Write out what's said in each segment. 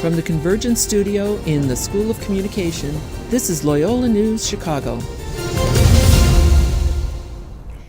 From the Convergence Studio in the School of Communication, this is Loyola News Chicago.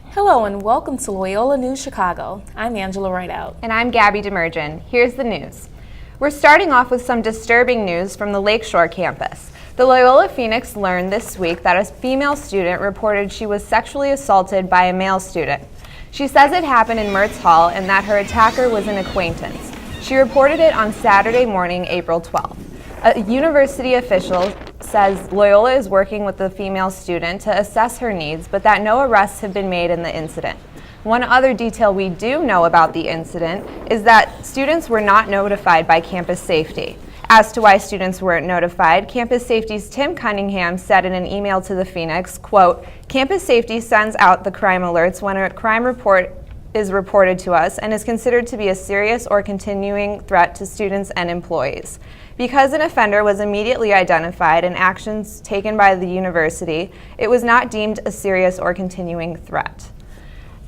Hello and welcome to Loyola News Chicago. I'm Angela Rideout. And I'm Gabby Demergen. Here's the news. We're starting off with some disturbing news from the Lakeshore campus. The Loyola Phoenix learned this week that a female student reported she was sexually assaulted by a male student. She says it happened in Mertz Hall and that her attacker was an acquaintance. She reported it on Saturday morning, April 12th. A university official says Loyola is working with the female student to assess her needs, but that no arrests have been made in the incident. One other detail we do know about the incident is that students were not notified by campus safety. As to why students weren't notified, Campus Safety's Tim Cunningham said in an email to the Phoenix, quote, "Campus Safety sends out the crime alerts when a crime report is reported to us and is considered to be a serious or continuing threat to students and employees. Because an offender was immediately identified and actions taken by the university, it was not deemed a serious or continuing threat."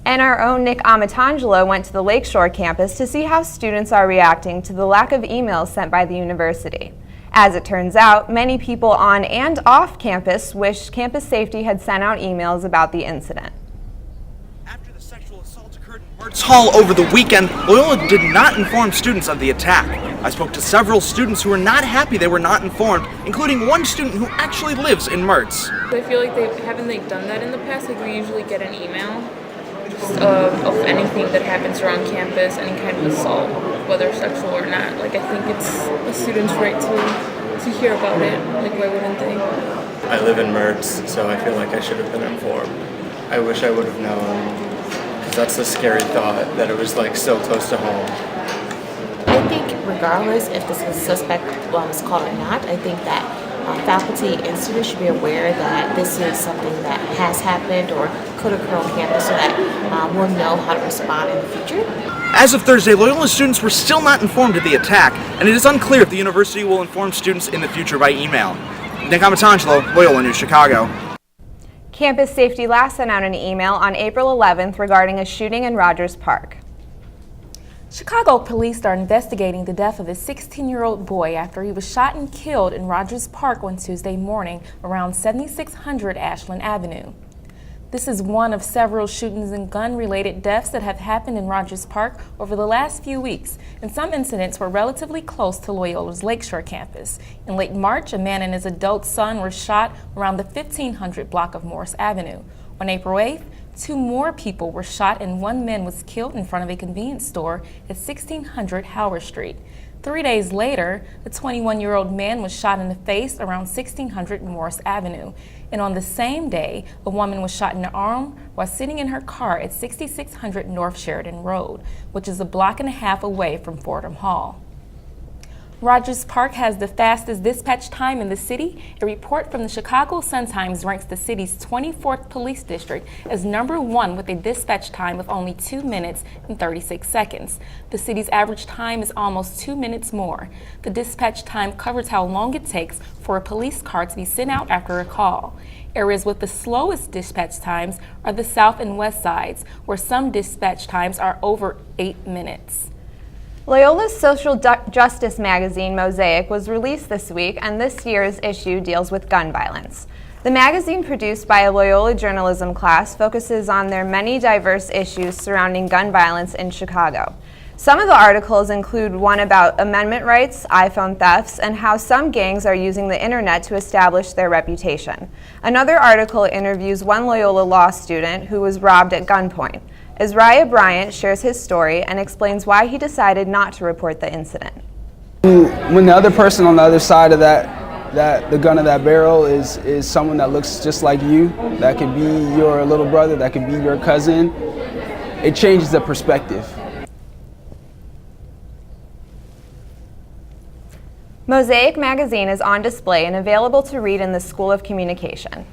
And our own Nick Amatangelo went to the Lakeshore campus to see how students are reacting to the lack of emails sent by the university. As it turns out, many people on and off campus wish Campus Safety had sent out emails about the incident. Mertz Hall over the weekend, Loyola did not inform students of the attack. I spoke to several students who were not happy they were not informed, including one student who actually lives in Mertz. I feel like they done that in the past. Like we usually get an email just of anything that happens around campus, any kind of assault, whether sexual or not. Like I think it's a student's right to hear about it. Like why wouldn't they? I live in Mertz, so I feel like I should have been informed. I wish I would have known. That's the scary thought, that it was like so close to home. I think regardless if this is suspect is caught or not, I think that faculty and students should be aware that this is something that has happened or could occur on campus so that we'll know how to respond in the future. As of Thursday, Loyola students were still not informed of the attack, and it is unclear if the university will inform students in the future by email. Nick Amatangelo, Loyola News Chicago. Campus Safety last sent out an email on April 11th regarding a shooting in Rogers Park. Chicago police are investigating the death of a 16-year-old boy after he was shot and killed in Rogers Park on Tuesday morning around 7600 Ashland Avenue. This is one of several shootings and gun-related deaths that have happened in Rogers Park over the last few weeks, and some incidents were relatively close to Loyola's Lakeshore campus. In late March, a man and his adult son were shot around the 1500 block of Morris Avenue. On April 8th, 2 more people were shot and 1 man was killed in front of a convenience store at 1600 Howard Street. 3 days later, a 21-year-old man was shot in the face around 1600 Morris Avenue. And on the same day, a woman was shot in the arm while sitting in her car at 6600 North Sheridan Road, which is a block and a half away from Fordham Hall. Rogers Park has the fastest dispatch time in the city. A report from the Chicago Sun-Times ranks the city's 24th police district as number 1 with a dispatch time of only 2 minutes and 36 seconds. The city's average time is almost 2 minutes more. The dispatch time covers how long it takes for a police car to be sent out after a call. Areas with the slowest dispatch times are the south and west sides, where some dispatch times are over 8 minutes. Loyola's social justice magazine, Mosaic, was released this week, and this year's issue deals with gun violence. The magazine, produced by a Loyola journalism class, focuses on their many diverse issues surrounding gun violence in Chicago. Some of the articles include one about amendment rights, iPhone thefts, and how some gangs are using the internet to establish their reputation. Another article interviews one Loyola law student who was robbed at gunpoint. Azariah Bryant shares his story and explains why he decided not to report the incident. When the other person on the other side of the gun of that barrel is someone that looks just like you, that could be your little brother, that could be your cousin, it changes the perspective. Mosaic magazine is on display and available to read in the School of Communication.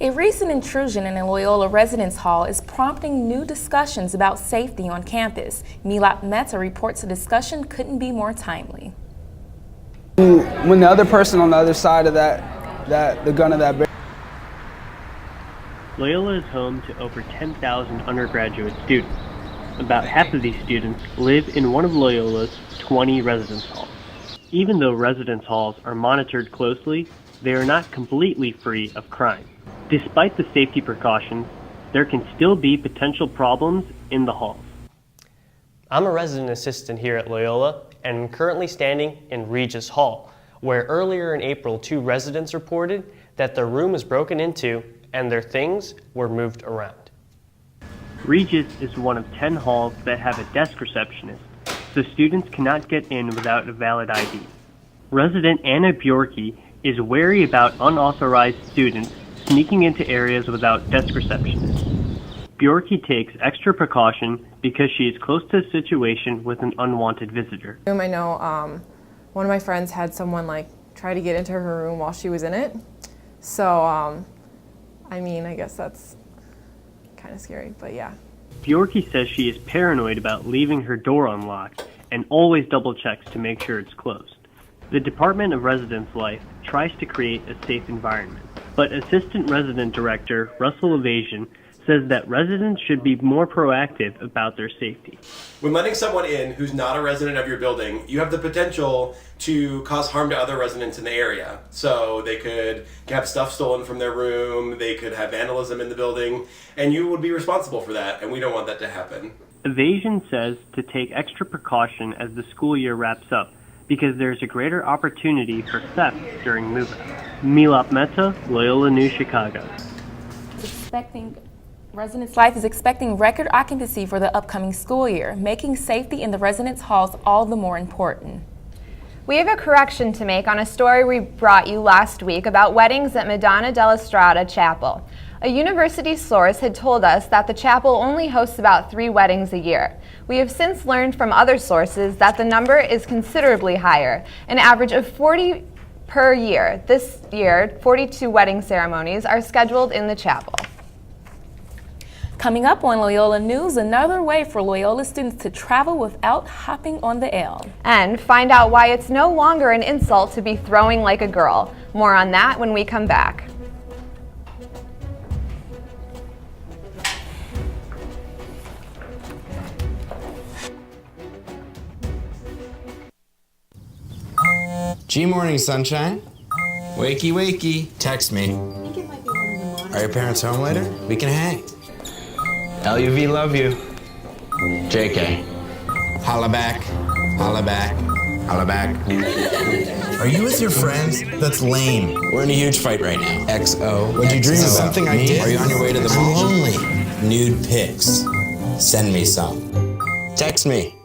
A recent intrusion in a Loyola residence hall is prompting new discussions about safety on campus. Milat Mehta reports the discussion couldn't be more timely. When the other person on the other side of the gun of that barrel. Loyola is home to over 10,000 undergraduate students. About half of these students live in one of Loyola's 20 residence halls. Even though residence halls are monitored closely, they are not completely free of crime. Despite the safety precautions, there can still be potential problems in the halls. I'm a resident assistant here at Loyola and am currently standing in Regis Hall, where earlier in April 2 residents reported that their room was broken into and their things were moved around. Regis is one of 10 halls that have a desk receptionist, so students cannot get in without a valid ID. Resident Anna Bjorky is wary about unauthorized students sneaking into areas without desk receptionists. Bjorky takes extra precaution because she is close to a situation with an unwanted visitor. I know one of my friends had someone try to get into her room while she was in it. So, I guess that's kind of scary, but yeah. Bjorky says she is paranoid about leaving her door unlocked and always double checks to make sure it's closed. The Department of Residence Life tries to create a safe environment, but Assistant Resident Director Russell Evasion says that residents should be more proactive about their safety. When letting someone in who's not a resident of your building, you have the potential to cause harm to other residents in the area. So they could have stuff stolen from their room, they could have vandalism in the building, and you would be responsible for that, and we don't want that to happen. Evasion says to take extra precaution as the school year wraps up because there's a greater opportunity for theft during move-out. Milap Mehta, Loyola News Chicago. Residence Life is expecting record occupancy for the upcoming school year, making safety in the residence halls all the more important. We have a correction to make on a story we brought you last week about weddings at Madonna della Strada Chapel. A university source had told us that the chapel only hosts about 3 weddings a year. We have since learned from other sources that the number is considerably higher, an average of 40 per year. This year, 42 wedding ceremonies are scheduled in the chapel. Coming up on Loyola News, another way for Loyola students to travel without hopping on the L. And find out why it's no longer an insult to be throwing like a girl. More on that when we come back. G morning, sunshine. Wakey, wakey. Text me. Are your parents home later? We can hang. LUV, love you. JK. Holla back. Holla back. Holla back. Are you with your friends? That's lame. We're in a huge fight right now. XO. What'd you dream about? Something I did? Are you on your way to the mall? Lonely. Nude pics. Send me some. Text me.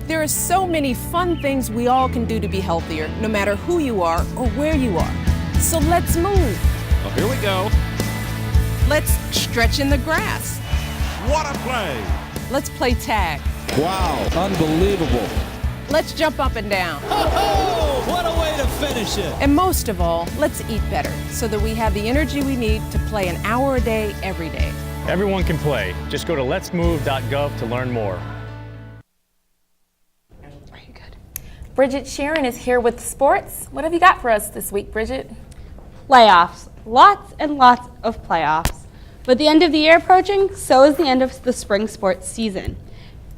There are so many fun things we all can do to be healthier, no matter who you are or where you are. So let's move. Oh, here we go. Let's stretch in the grass. What a play. Let's play tag. Wow, unbelievable. Let's jump up and down. Oh, what a way to finish it. And most of all, let's eat better so that we have the energy we need to play an hour a day, every day. Everyone can play. Just go to letsmove.gov to learn more. Bridget Sharon is here with sports. What have you got for us this week, Bridget? Playoffs. Lots and lots of playoffs. With the end of the year approaching, so is the end of the spring sports season.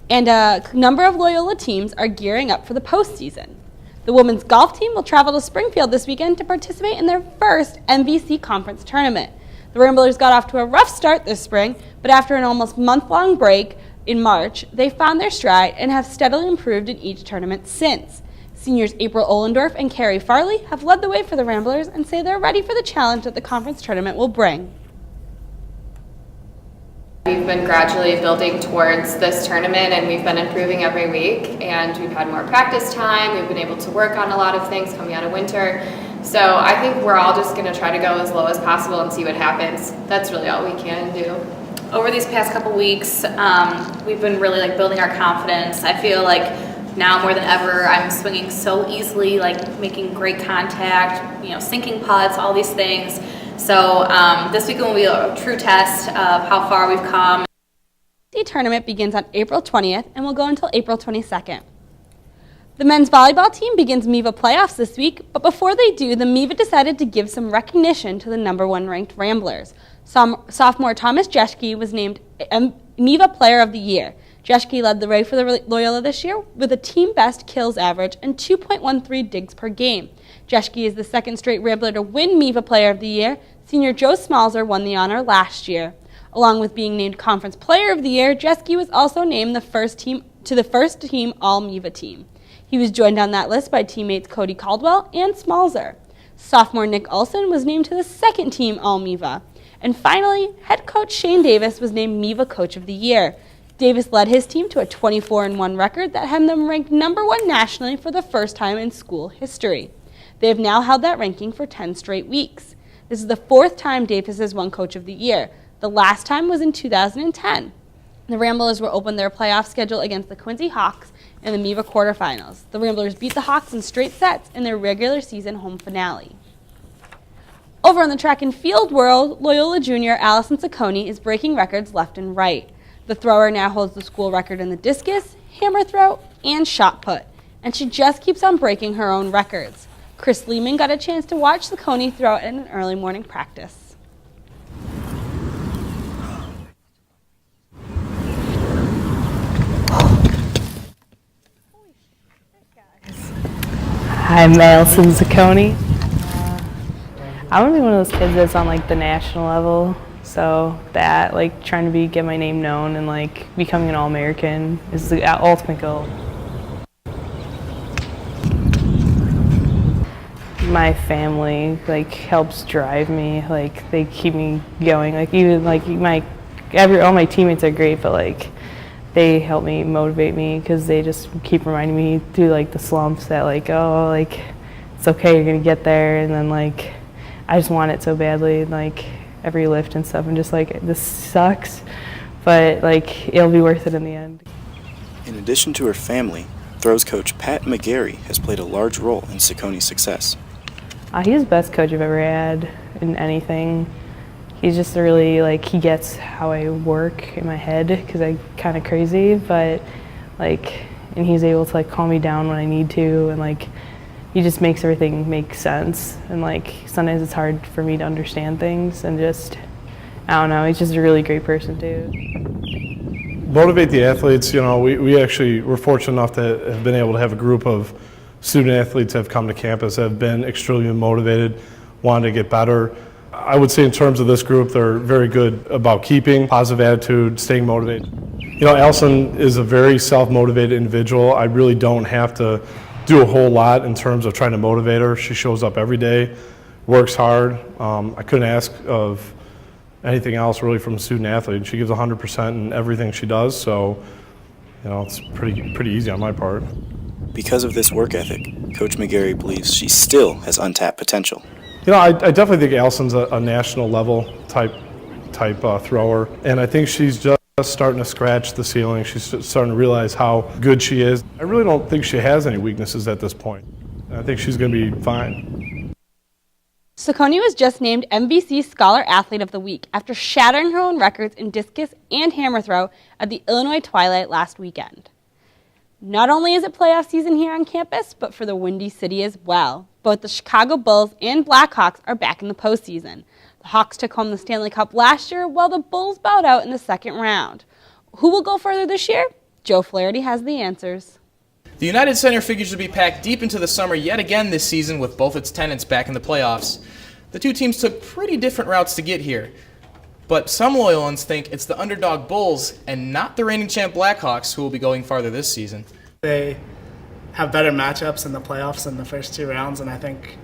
And a number of Loyola teams are gearing up for the postseason. The women's golf team will travel to Springfield this weekend to participate in their first MVC conference tournament. The Ramblers got off to a rough start this spring, but after an almost month-long break in March, they found their stride and have steadily improved in each tournament since. Seniors April Ohlendorf and Carrie Farley have led the way for the Ramblers and say they're ready for the challenge that the conference tournament will bring. We've been gradually building towards this tournament and we've been improving every week and we've had more practice time, we've been able to work on a lot of things coming out of winter. So I think we're all just going to try to go as low as possible and see what happens. That's really all we can do. Over these past couple weeks, we've been really building our confidence. I feel like now more than ever, I'm swinging so easily, making great contact, sinking putts, all these things. So this weekend will be a true test of how far we've come. The tournament begins on April 20th and will go until April 22nd. The men's volleyball team begins MIVA playoffs this week, but before they do, the MIVA decided to give some recognition to the #1 ranked Ramblers. Sophomore Thomas Jeschke was named MIVA Player of the Year. Jeschke led the way for the Loyola this year with a team-best kills average and 2.13 digs per game. Jeschke is the second straight Rambler to win MIVA Player of the Year. Senior Joe Smalzer won the honor last year. Along with being named Conference Player of the Year, Jeschke was also named the first team All-MIVA team. He was joined on that list by teammates Cody Caldwell and Smalzer. Sophomore Nick Olson was named to the second team All-MIVA. And finally, head coach Shane Davis was named MIVA Coach of the Year. Davis led his team to a 24-1 record that had them ranked #1 nationally for the first time in school history. They have now held that ranking for 10 straight weeks. This is the 4th time Davis has won Coach of the Year. The last time was in 2010. The Ramblers will open their playoff schedule against the Quincy Hawks in the MIVA quarterfinals. The Ramblers beat the Hawks in straight sets in their regular season home finale. Over in the track and field world, Loyola junior Allison Ciccone is breaking records left and right. The thrower now holds the school record in the discus, hammer throw, and shot put, and she just keeps on breaking her own records. Chris Lehman got a chance to watch Ciccone throw it in an early morning practice. I'm Allison Ciccone. I want to be one of those kids that's on like the national level. So that, like, trying to get my name known and like becoming an All-American is the ultimate goal. My family like helps drive me. Like they keep me going. Like even like all my teammates are great, but like they help me motivate me because they just keep reminding me through like the slumps that like, oh, like it's okay, you're gonna get there, and then like I just want it so badly, like every lift and stuff, and just like this sucks, but like it'll be worth it in the end. In addition to her family, throws coach Pat McGarry has played a large role in Ciccone's success. He's the best coach I've ever had in anything. He's just really like, he gets how I work in my head because I'm kind of crazy, but like, and he's able to like calm me down when I need to, and like he just makes everything make sense. And like sometimes it's hard for me to understand things, and just, I don't know, he's just a really great person too. Motivate the athletes, you know, we're fortunate enough to have been able to have a group of student athletes that have come to campus that have been extremely motivated, wanting to get better. I would say in terms of this group, they're very good about keeping positive attitude, staying motivated. You know, Allison is a very self-motivated individual. I really don't have to do a whole lot in terms of trying to motivate her. She shows up every day, works hard. I couldn't ask of anything else really from a student athlete. She gives 100% in everything she does, so you know, it's pretty easy on my part. Because of this work ethic, Coach McGarry believes she still has untapped potential. You know, I definitely think Allison's a national level type thrower, and I think she's just starting to scratch the ceiling. She's starting to realize how good she is. I really don't think she has any weaknesses at this point. I think she's going to be fine. Ciccone was just named MVC Scholar Athlete of the Week after shattering her own records in discus and hammer throw at the Illinois Twilight last weekend. Not only is it playoff season here on campus, but for the Windy City as well. Both the Chicago Bulls and Blackhawks are back in the postseason. The Hawks took home the Stanley Cup last year, while the Bulls bowed out in the second round. Who will go further this year? Joe Flaherty has the answers. The United Center figures to be packed deep into the summer yet again this season with both its tenants back in the playoffs. The two teams took pretty different routes to get here, but some Loyolans think it's the underdog Bulls and not the reigning champ Blackhawks who will be going farther this season. They have better matchups in the playoffs in the first two rounds, and I think,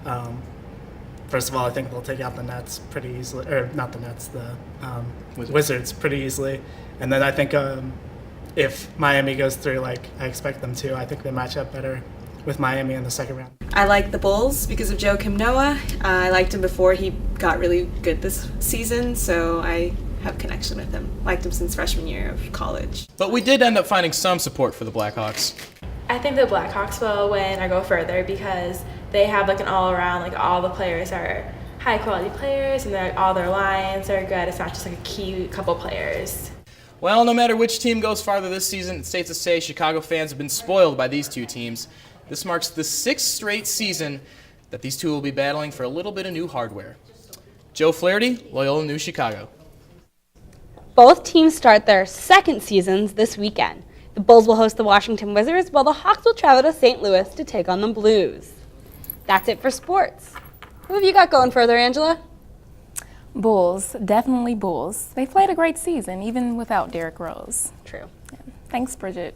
first of all, I think they'll take out the Nets pretty easily, or not the Nets, the Wizards pretty easily. And then I think if Miami goes through like I expect them to, I think they match up better with Miami in the second round. I like the Bulls because of Joakim Noah. I liked him before he got really good this season, so I have a connection with him. Liked him since freshman year of college. But we did end up finding some support for the Blackhawks. I think the Blackhawks will win or go further because they have like an all-around, like all the players are high-quality players and all their lines are good. It's not just like a key couple players. Well, no matter which team goes farther this season, it's safe to say Chicago fans have been spoiled by these two teams. This marks the 6th straight season that these two will be battling for a little bit of new hardware. Joe Flaherty, Loyola News Chicago. Both teams start their second seasons this weekend. The Bulls will host the Washington Wizards, while the Hawks will travel to St. Louis to take on the Blues. That's it for sports. Who have you got going further, Angela? Bulls, definitely Bulls. They played a great season, even without Derrick Rose. True. Yeah. Thanks, Bridget.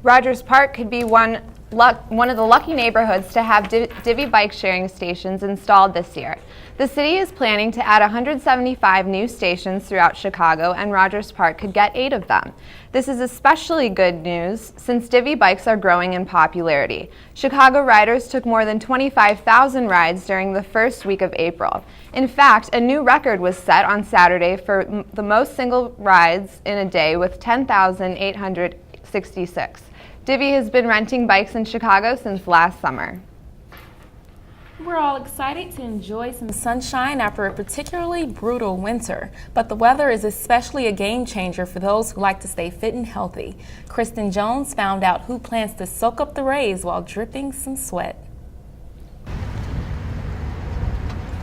Rogers Park could be one of the lucky neighborhoods to have divvy bike sharing stations installed this year. The city is planning to add 175 new stations throughout Chicago, and Rogers Park could get 8 of them. This is especially good news since divvy bikes are growing in popularity. Chicago riders took more than 25,000 rides during the first week of April. In fact, a new record was set on Saturday for the most single rides in a day with 10,866. Divvy has been renting bikes in Chicago since last summer. We're all excited to enjoy some sunshine after a particularly brutal winter, but the weather is especially a game changer for those who like to stay fit and healthy. Kristen Jones found out who plans to soak up the rays while dripping some sweat.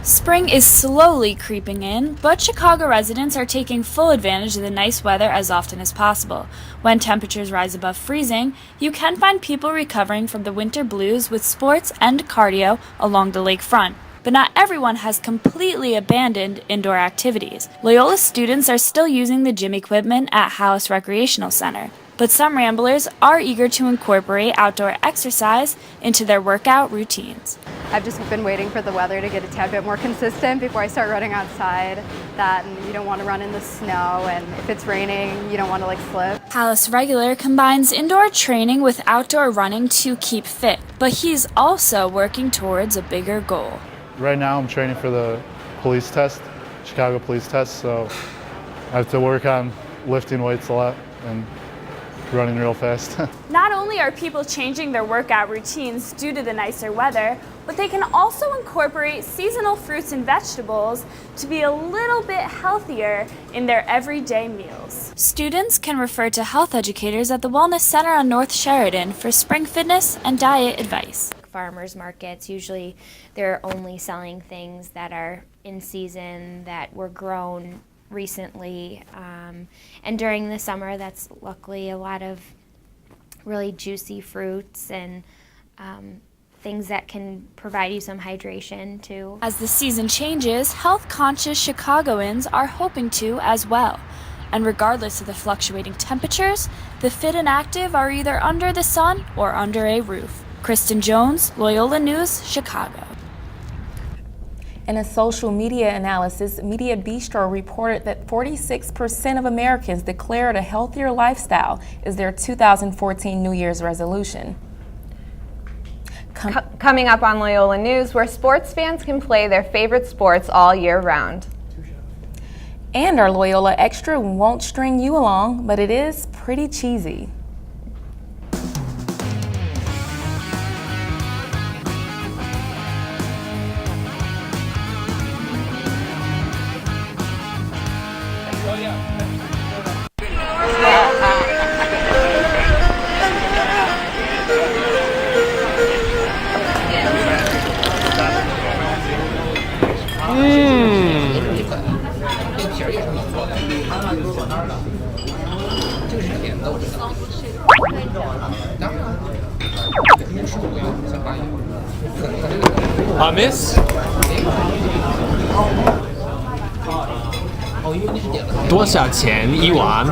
Spring is slowly creeping in, but Chicago residents are taking full advantage of the nice weather as often as possible. When temperatures rise above freezing, you can find people recovering from the winter blues with sports and cardio along the lakefront. But not everyone has completely abandoned indoor activities. Loyola students are still using the gym equipment at House Recreational Center. But some ramblers are eager to incorporate outdoor exercise into their workout routines. I've just been waiting for the weather to get a tad bit more consistent before I start running outside. That, and you don't want to run in the snow, and if it's raining, you don't want to slip. Palace Regular combines indoor training with outdoor running to keep fit, but he's also working towards a bigger goal. Right now I'm training for the police test, Chicago police test, so I have to work on lifting weights a lot and running real fast. Not only are people changing their workout routines due to the nicer weather, but they can also incorporate seasonal fruits and vegetables to be a little bit healthier in their everyday meals. Students can refer to health educators at the Wellness Center on North Sheridan for spring fitness and diet advice. Farmers markets, usually they're only selling things that are in season, that were grown recently, and during the summer that's luckily a lot of really juicy fruits and things that can provide you some hydration too. As the season changes, health-conscious Chicagoans are hoping to as well. And regardless of the fluctuating temperatures, the fit and active are either under the sun or under a roof. Kristen Jones, Loyola News, Chicago. In a social media analysis, Media Bistro reported that 46% of Americans declared a healthier lifestyle is their 2014 New Year's resolution. Coming up on Loyola News, where sports fans can play their favorite sports all year round. And our Loyola Extra won't string you along, but it is pretty cheesy. Miss? 多少钱一碗？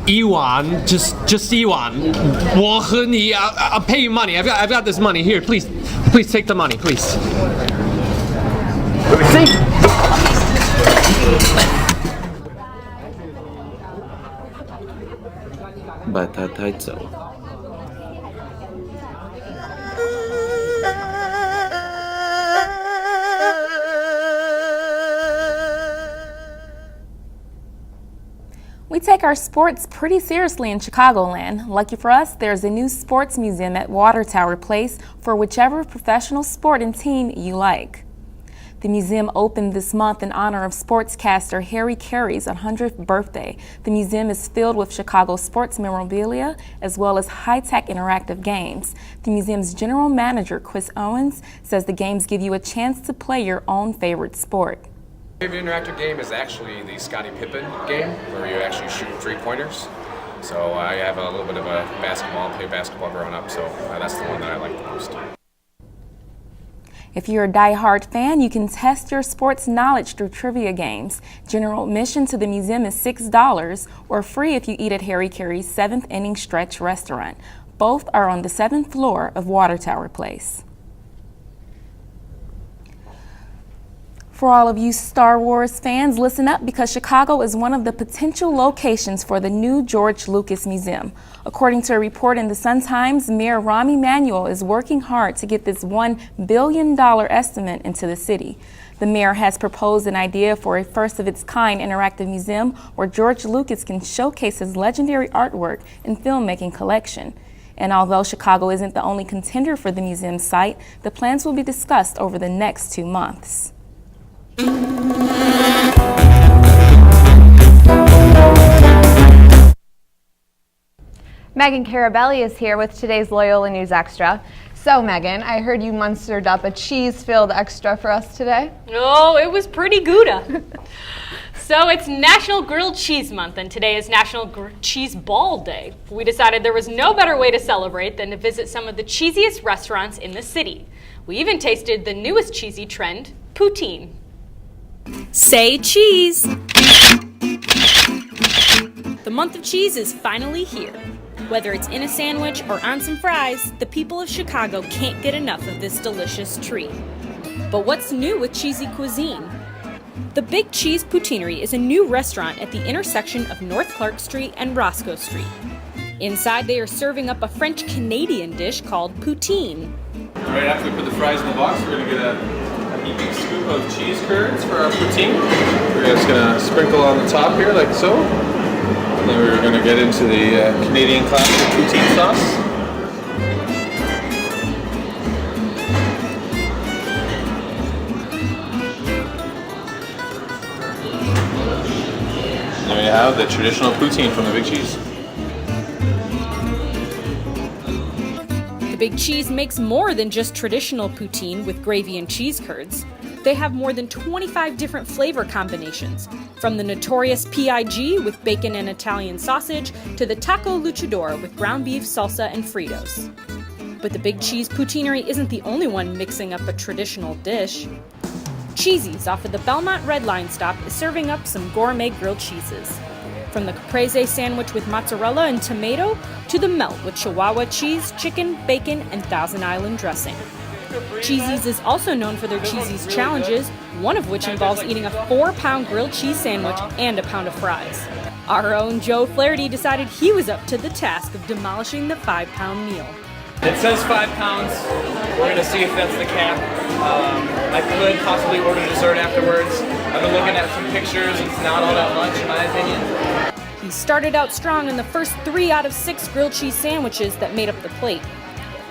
一碗 just 一碗。我和你 I'll pay you money. I've got this money here. Please take the money, please. See? 把他带走。We take our sports pretty seriously in Chicagoland. Lucky for us, there's a new sports museum at Water Tower Place for whichever professional sport and team you like. The museum opened this month in honor of sportscaster Harry Carey's 100th birthday. The museum is filled with Chicago sports memorabilia as well as high-tech interactive games. The museum's general manager, Chris Owens, says the games give you a chance to play your own favorite sport. My favorite interactive game is actually the Scottie Pippen game, where you actually shoot three-pointers. So I have a little bit of a played basketball growing up, so that's the one that I like the most. If you're a die-hard fan, you can test your sports knowledge through trivia games. General admission to the museum is $6 or free if you eat at Harry Carey's 7th Inning Stretch restaurant. Both are on the 7th floor of Water Tower Place. For all of you Star Wars fans, listen up because Chicago is one of the potential locations for the new George Lucas Museum. According to a report in the Sun-Times, Mayor Rahm Emanuel is working hard to get this $1 billion estimate into the city. The mayor has proposed an idea for a first-of-its-kind interactive museum where George Lucas can showcase his legendary artwork and filmmaking collection. And although Chicago isn't the only contender for the museum site, the plans will be discussed over the next 2 months. Megan Carabelli is here with today's Loyola News Extra. So Megan, I heard you monstered up a cheese-filled extra for us today. Oh, it was pretty Gouda. So it's National Grilled Cheese Month, and today is National Cheese Ball Day. We decided there was no better way to celebrate than to visit some of the cheesiest restaurants in the city. We even tasted the newest cheesy trend, poutine. Say cheese! The month of cheese is finally here. Whether it's in a sandwich or on some fries, the people of Chicago can't get enough of this delicious treat. But what's new with cheesy cuisine? The Big Cheese Poutineery is a new restaurant at the intersection of North Clark Street and Roscoe Street. Inside, they are serving up a French-Canadian dish called poutine. Right after we put the fries in the box, we're going to get a heaping scoop of cheese curds for our poutine. We're just going to sprinkle on the top here like so. And then we're going to get into the Canadian classic poutine sauce. There we have the traditional poutine from the Big Cheese. The Big Cheese makes more than just traditional poutine with gravy and cheese curds. They have more than 25 different flavor combinations, from the notorious PIG with bacon and Italian sausage to the Taco Luchador with ground beef, salsa, and Fritos. But the Big Cheese Poutineery isn't the only one mixing up a traditional dish. Cheesy's off of the Belmont Red Line stop is serving up some gourmet grilled cheeses. From the caprese sandwich with mozzarella and tomato to the melt with Chihuahua cheese, chicken, bacon, and Thousand Island dressing. Cheesy's is also known for their Cheesy's challenges, one of which involves eating a 4-pound grilled cheese sandwich and a pound of fries. Our own Joe Flaherty decided he was up to the task of demolishing the 5-pound meal. It says 5 pounds. We're going to see if that's the cap. I could possibly order dessert afterwards. I've been looking at some pictures. It's not all that much in my opinion. He started out strong in the first 3 out of 6 grilled cheese sandwiches that made up the plate.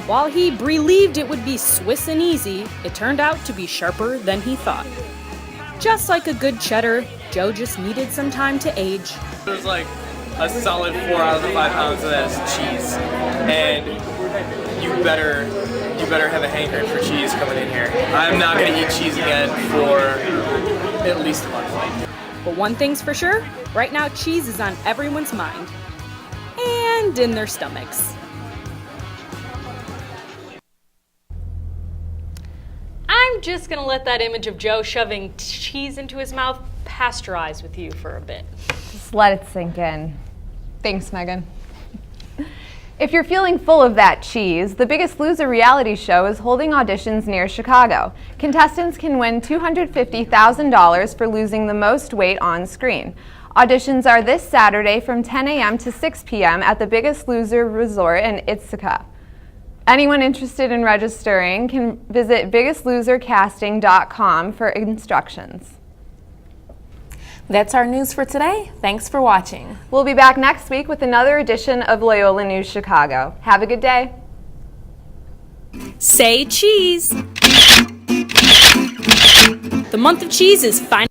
While he believed it would be Swiss and easy, it turned out to be sharper than he thought. Just like a good cheddar, Joe just needed some time to age. There's like a solid 4 out of the 5 pounds of that is cheese. And you better have a hankering for cheese coming in here. I'm not going to eat cheese again for at least a month. But one thing's for sure, right now cheese is on everyone's mind. And in their stomachs. I'm just gonna let that image of Joe shoving cheese into his mouth pasteurize with you for a bit. Just let it sink in. Thanks, Megan. If you're feeling full of that cheese, the Biggest Loser reality show is holding auditions near Chicago. Contestants can win $250,000 for losing the most weight on screen. Auditions are this Saturday from 10 a.m. to 6 p.m. at the Biggest Loser Resort in Ithaca. Anyone interested in registering can visit biggestlosercasting.com for instructions. That's our news for today. Thanks for watching. We'll be back next week with another edition of Loyola News Chicago. Have a good day. Say cheese! The month of cheese is finally.